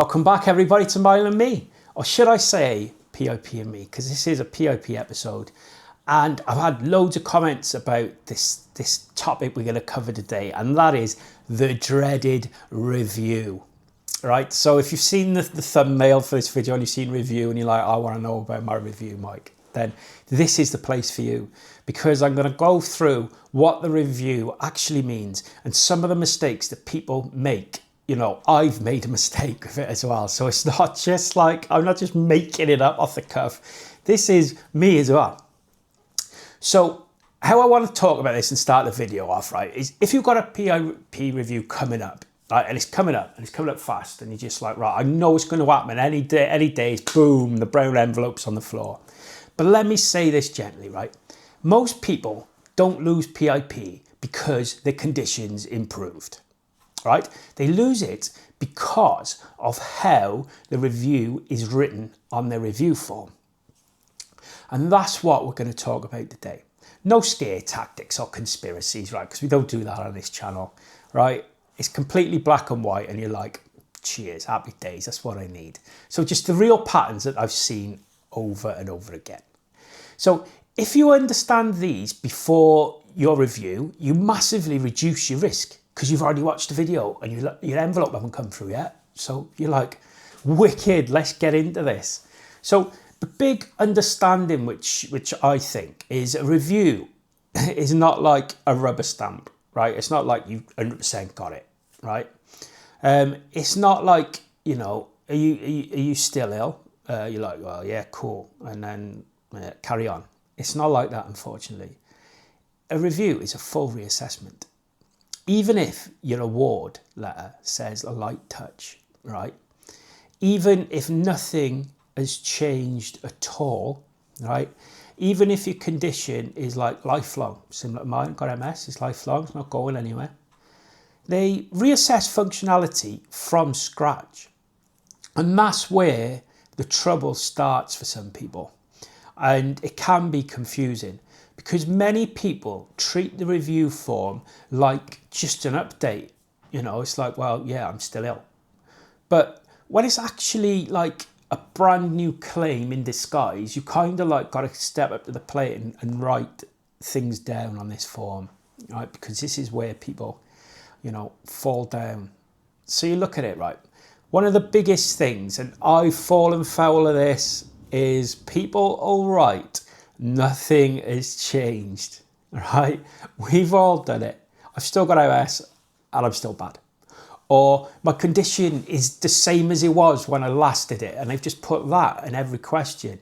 Welcome back everybody to Mile and Me, or should I say PIP and Me, because this is a PIP episode and I've had loads of comments about this topic we're going to cover today, and that is the dreaded review. Right, so if you've seen the thumbnail for this video and you've seen review and you're like, I want to know about my review, Mike, then this is the place for you, because I'm going to go through what the review actually means and some of the mistakes that people make. You know, I've made a mistake with it as well. So it's not just like, I'm not just making it up off the cuff. This is me as well. So how I want to talk about this and start the video off, right, is if you've got a PIP review coming up, right, and it's coming up fast, and you're just like, right, I know it's going to happen any day, boom, the brown envelope's on the floor. But let me say this gently, right? Most people don't lose PIP because their conditions improved. Right? They lose it because of how the review is written on their review form. And that's what we're going to talk about today. No scare tactics or conspiracies, right? Because we don't do that on this channel, right? It's completely black and white and you're like, cheers, happy days, that's what I need. So just the real patterns that I've seen over and over again. So if you understand these before your review, you massively reduce your risk, because you've already watched the video and your envelope haven't come through yet. So you're like, wicked, let's get into this. So the big understanding which I think is a review is not like a rubber stamp, right? It's not like you 100% got it, right? It's not like, you know, are you still ill? You're like, well, yeah, cool. And then carry on. It's not like that, unfortunately. A review is a full reassessment. Even if your award letter says a light touch, right? Even if nothing has changed at all, right? Even if your condition is like lifelong, similar to mine, got MS, it's lifelong, it's not going anywhere. They reassess functionality from scratch. And that's where the trouble starts for some people. And it can be confusing, because many people treat the review form like just an update. You know, it's like, well, yeah, I'm still ill. But when it's actually like a brand new claim in disguise, you kind of like got to step up to the plate and write things down on this form, right? Because this is where people, you know, fall down. So you look at it, right? One of the biggest things, and I've fallen foul of this, is people all right. Nothing has changed, right? We've all done it. I've still got MS and I'm still bad. Or my condition is the same as it was when I last did it, and they've just put that in every question.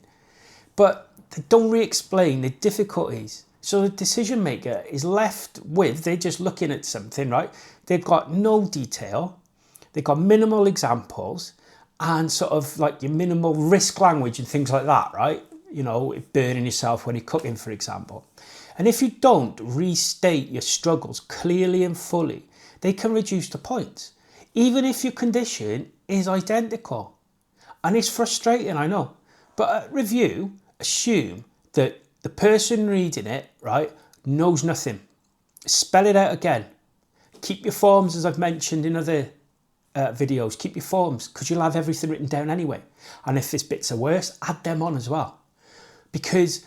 But they don't re-explain the difficulties. So the decision maker is left with, they're just looking at something, right? They've got no detail. They've got minimal examples and sort of like your minimal risk language and things like that, right? You know, burning yourself when you're cooking, for example. And if you don't restate your struggles clearly and fully, they can reduce the points, even if your condition is identical. And it's frustrating, I know. But at review, assume that the person reading it, right, knows nothing. Spell it out again. Keep your forms, as I've mentioned in other videos, keep your forms, because you'll have everything written down anyway. And if this bits are worse, add them on as well. Because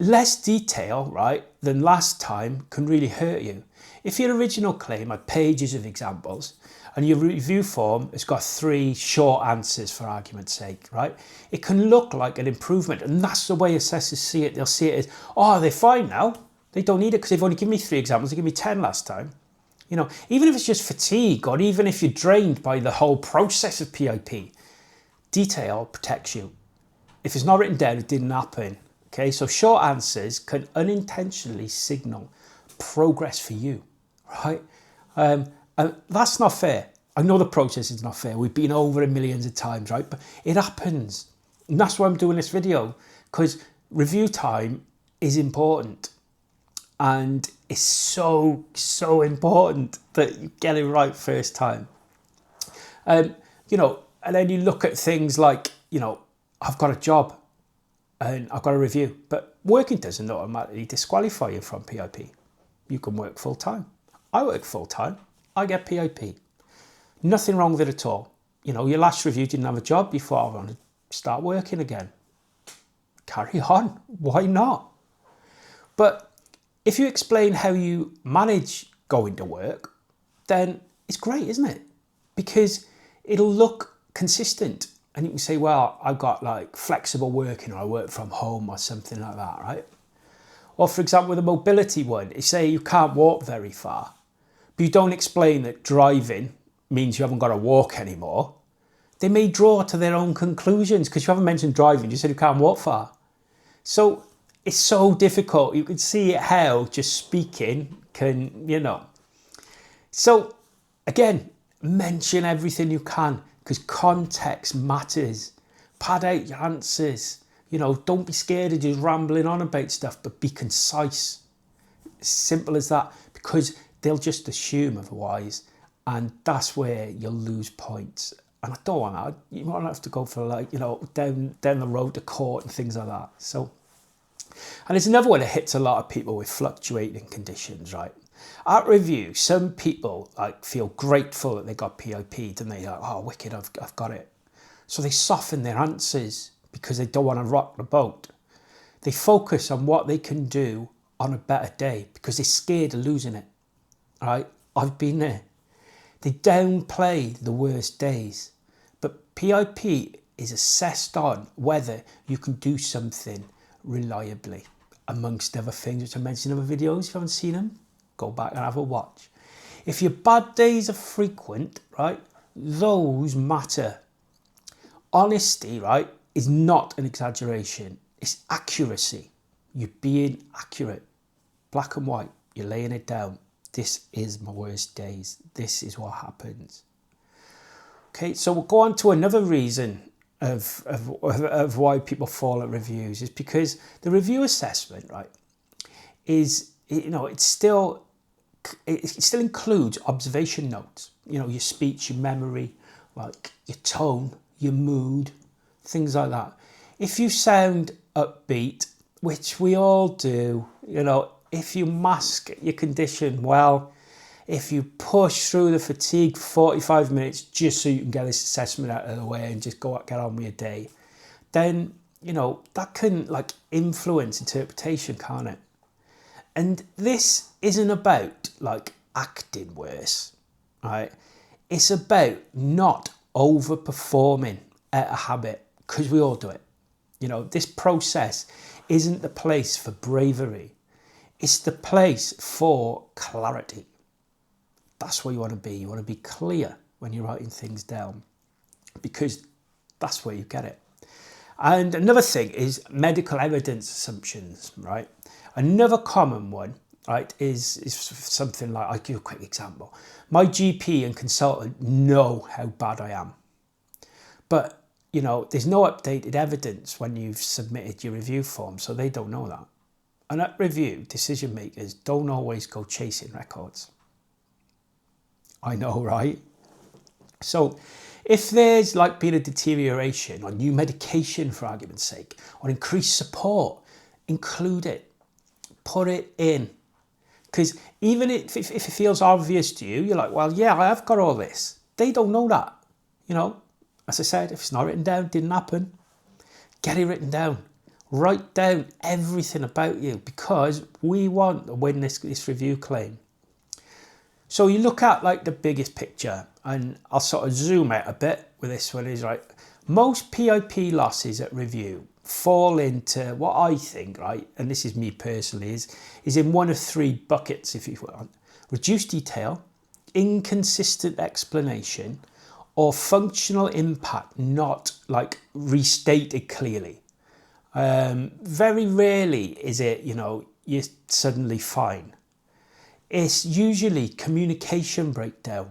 less detail, right, than last time can really hurt you. If your original claim had pages of examples and your review form has got 3 short answers, for argument's sake, right, it can look like an improvement. And that's the way assessors see it. They'll see it as, oh, they're fine now. They don't need it because they've only given me 3 examples. They gave me 10 last time. You know, even if it's just fatigue, or even if you're drained by the whole process of PIP, detail protects you. If it's not written down, it didn't happen. Okay, so short answers can unintentionally signal progress for you, right? And that's not fair. I know the process is not fair. We've been over it millions of times, right? But it happens. And that's why I'm doing this video, because review time is important. And it's so important that you get it right first time. You know, and then you look at things like, you know, I've got a job and I've got a review, but working doesn't automatically disqualify you from PIP. You can work full time. I work full time. I get PIP. Nothing wrong with it at all. your last review didn't have a job before I want to start working again. Carry on. Why not? But if you explain how you manage going to work, then it's great, isn't it? Because it'll look consistent. And you can say, well, I've got like flexible working, or I work from home or something like that, right? Or for example, with a mobility one, you say you can't walk very far, but you don't explain that driving means you haven't got to walk anymore. They may draw to their own conclusions because you haven't mentioned driving, you said you can't walk far. So it's so difficult. You can see how just speaking can, So again, mention everything you can because context matters. Pad out your answers. Don't be scared of just rambling on about stuff, but be concise. Simple as that, because they'll just assume otherwise, and that's where you'll lose points. And I don't want that. You won't have to go for down the road to court and things like that. So, and there's another one that hits a lot of people with fluctuating conditions, right? At review, some people feel grateful that they got PIP'd and they're like, oh, wicked, I've got it. So they soften their answers because they don't want to rock the boat. They focus on what they can do on a better day because they're scared of losing it, right? I've been there. They downplay the worst days. But PIP is assessed on whether you can do something reliably, amongst other things, which I mentioned in other videos. If you haven't seen them, go back and have a watch. If your bad days are frequent, right, those matter. Honesty, right, is not an exaggeration. It's accuracy. You're being accurate. Black and white. You're laying it down. This is my worst days. This is what happens. Okay, so we'll go on to another reason of why people fall at reviews is because the review assessment, right, is, it still includes observation notes. Your speech, your memory, like your tone, your mood, things like that. If you sound upbeat, which we all do, if you mask your condition well, if you push through the fatigue 45 minutes just so you can get this assessment out of the way and just get on with your day, then, that can influence interpretation, can't it? And this isn't about acting worse, right? It's about not overperforming at a habit, because we all do it. This process isn't the place for bravery. It's the place for clarity. That's where you want to be. You want to be clear when you're writing things down, because that's where you get it. And another thing is medical evidence assumptions, right? Another common one, right, is something like, I'll give you a quick example. My GP and consultant know how bad I am. But, there's no updated evidence when you've submitted your review form, so they don't know that. And at review, decision makers don't always go chasing records. I know, right? So if there's been a deterioration or new medication, for argument's sake, or increased support, include it. Put it in. Because even if it feels obvious to you, you're like, well, yeah, I have got all this. They don't know that. As I said, if it's not written down, didn't happen. Get it written down. Write down everything about you, because we want to win this review claim. So you look at the biggest picture, and I'll sort of zoom out a bit with this one, is right. Most PIP losses at review fall into what I think, right, and this is me personally, is in one of three buckets, if you want. Reduced detail, inconsistent explanation, or functional impact not restated clearly. Very rarely is it, you're suddenly fine. It's usually communication breakdown.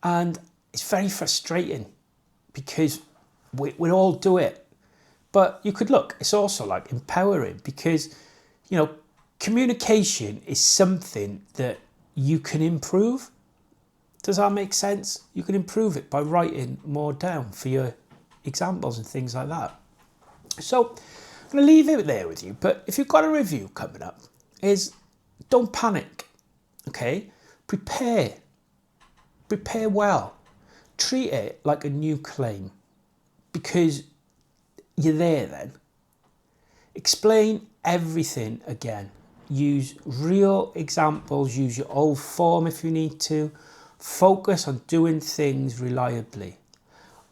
And it's very frustrating because we all do it. But you could look, it's also empowering, because, communication is something that you can improve. Does that make sense? You can improve it by writing more down for your examples and things like that. So I'm going to leave it there with you. But if you've got a review coming up, don't panic, okay? Prepare well. treat it like a new claim, because you're there then. Explain everything again. Use real examples, use your old form if you need to. Focus on doing things reliably.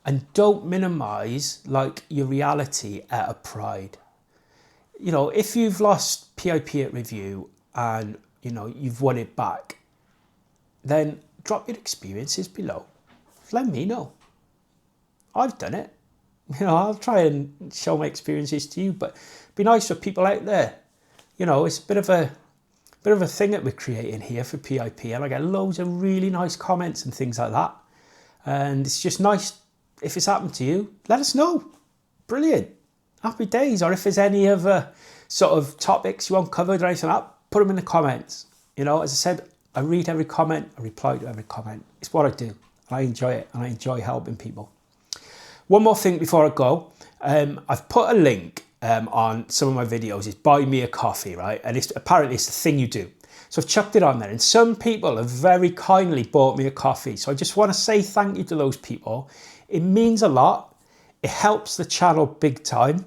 And don't minimize like your reality out of pride. You know, if you've lost PIP at review and you know you've won it back, then drop your experiences below. Let me know. I've done it. You know, I'll try and show my experiences to you, but it'd be nice for people out there. You know, it's a bit of a thing that we're creating here for PIP, and I get loads of really nice comments and things like that. And it's just nice. If it's happened to you, let us know. Brilliant. Happy days. Or if there's any other sort of topics you want covered or anything like that, put them in the comments. You know, as I said, I read every comment, I reply to every comment. It's what I do. I enjoy it, and I enjoy helping people. One more thing before I go. I've put a link on some of my videos. It's buy me a coffee, right? And apparently it's the thing you do. So I've chucked it on there, and some people have very kindly bought me a coffee. So I just want to say thank you to those people. It means a lot. It helps the channel big time.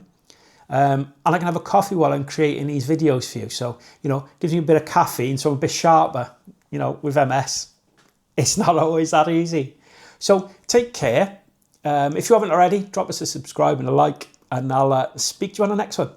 And I can have a coffee while I'm creating these videos for you. So, you know, gives you a bit of caffeine, so I'm a bit sharper, you know, with MS. It's not always that easy. So take care. If you haven't already, drop us a subscribe and a like, and I'll speak to you on the next one.